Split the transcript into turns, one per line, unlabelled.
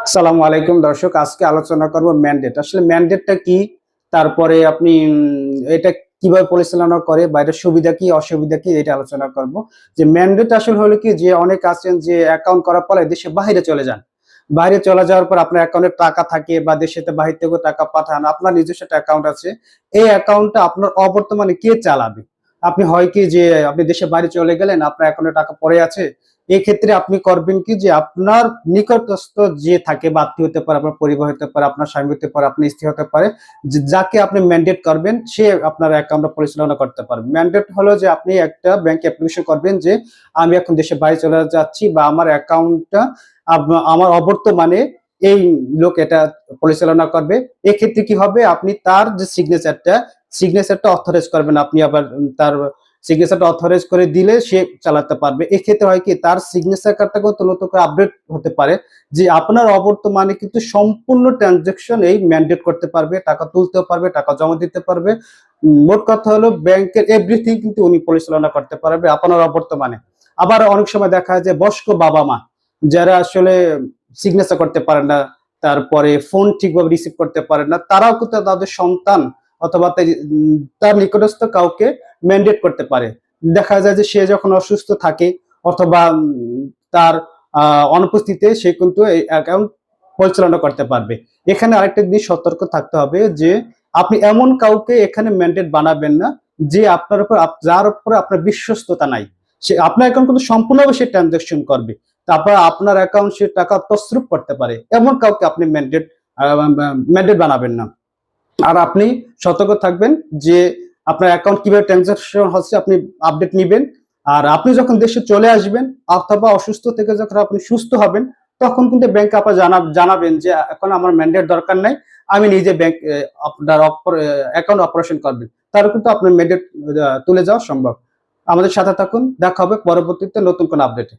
আসসালামু আলাইকুম দর্শক, আজকে আলোচনা করব ম্যান্ডেট। আসলে ম্যান্ডেটটা কি, তারপরে আপনি এটা কিভাবে পরিচালনা করে, বাইরের সুবিধা কি অসুবিধা কি, এটা আলোচনা করব। যে ম্যান্ডেট আসলে হলো কি, যে অনেক আছেন যে অ্যাকাউন্ট করার পরে দেশে বাইরে চলে যান। বাইরে চলে যাওয়ার পর আপনার অ্যাকাউন্টে টাকা থাকে বা দেশেতে বাহির থেকেও টাকা পাঠান, আপনার নিজস্ব একটা অ্যাকাউন্ট আছে। এই অ্যাকাউন্টটা আপনার অবর্তমানে কে চালাবে? আপনি হয় কি যে আপনি দেশে বাইরে চলে গেলেন, আপনার অ্যাকাউন্টে টাকা পড়ে আছে। এক্ষেত্রে আপনি করবেন কি, যে আপনার নিকটস্থ যে থাকে বা আত্মীয় হতে পারে, আপনার পরিবার হতে পারে, আপনার স্বামী হতে পারে, আপনার স্ত্রী হতে পারে, যাকে আপনি ম্যান্ডেট করবেন সে আপনার অ্যাকাউন্টটা পরিচালনা করতে পারবে। ম্যান্ডেট হলো যে আপনি একটা ব্যাংক অ্যাপ্লিকেশন করবেন যে আমি এখন দেশে বাইরে চলে যাচ্ছি, বা আমার অ্যাকাউন্টটা আমার অবর্তমানে এই লোক এটা পরিচালনা করবে। এক্ষেত্রে কি হবে, আপনি তার যে সিগনেচারটা অথরাইজ করবেন, আপনি আবার তার সিগনেচারটা অথরাইজ করে দিলে সে চালাতে পারবে। এক্ষেত্রে হয় কি, তার সিগনেচার কার্ডটা কিন্তু নতুন করে আপডেট হতে পারে, যে আপনার অবর্তমানে কিন্তু সম্পূর্ণ ট্রানজাকশন এই ম্যান্ডেট করতে পারবে, টাকা তুলতেও পারবে, টাকা জমা দিতে পারবে। মোট কথা হলো ব্যাংকের এভরিথিং কিন্তু উনি পরিচালনা করতে পারবে আপনার অবর্তমানে। আবার অনেক সময় দেখা যায় যে বয়স্ক বাবা মা যারা আসলে সিগনেচার করতে পারে না, তারপরে ফোন ঠিকভাবে রিসিভ করতে পারে না, তারাও কিন্তু তাদের সন্তান অথবা তার নিকটস্থ কাউকে ম্যান্ডেট করতে পারে। দেখা যায় যে সে যখন অসুস্থ থাকে অথবা তার অনুপস্থিতিতে সে কিন্তু এই অ্যাকাউন্ট পরিচালনা করতে পারবে। এখানে আরেকটা জিনিস সতর্ক থাকতে হবে, যে আপনি এমন কাউকে এখানে ম্যান্ডেট বানাবেন না যে আপনার উপর যার উপরে আপনার বিশ্বস্ততা নাই। সে আপনার অ্যাকাউন্ট কিন্তু সম্পূর্ণভাবে সে ট্রানজাকশন করবে, তারপর আপনার অ্যাকাউন্ট সে টাকা তছরূপ করতে পারে, এমন কাউকে আপনি ম্যান্ডেট বানাবেন না। আর আপনি সতর্ক থাকবেন যে আপনার অ্যাকাউন্ট কিভাবে ট্রানজাকশন হচ্ছে আপনি আপডেট নিবেন। আর আপনি যখন দেশে চলে আসবেন অথবা অসুস্থ থেকে যখন আপনি সুস্থ হবেন, তখন কিন্তু ব্যাংকে আপনার জানাবেন যে এখন আমার ম্যান্ডেট দরকার নাই, আমি নিজে ব্যাংক আপনার অ্যাকাউন্ট অপারেশন করবেন, তাহলে কিন্তু আপনার ম্যান্ডেট তুলে যাওয়া সম্ভব। আমাদের সাথে থাকুন, দেখা হবে পরবর্তীতে নতুন কোন আপডেটে।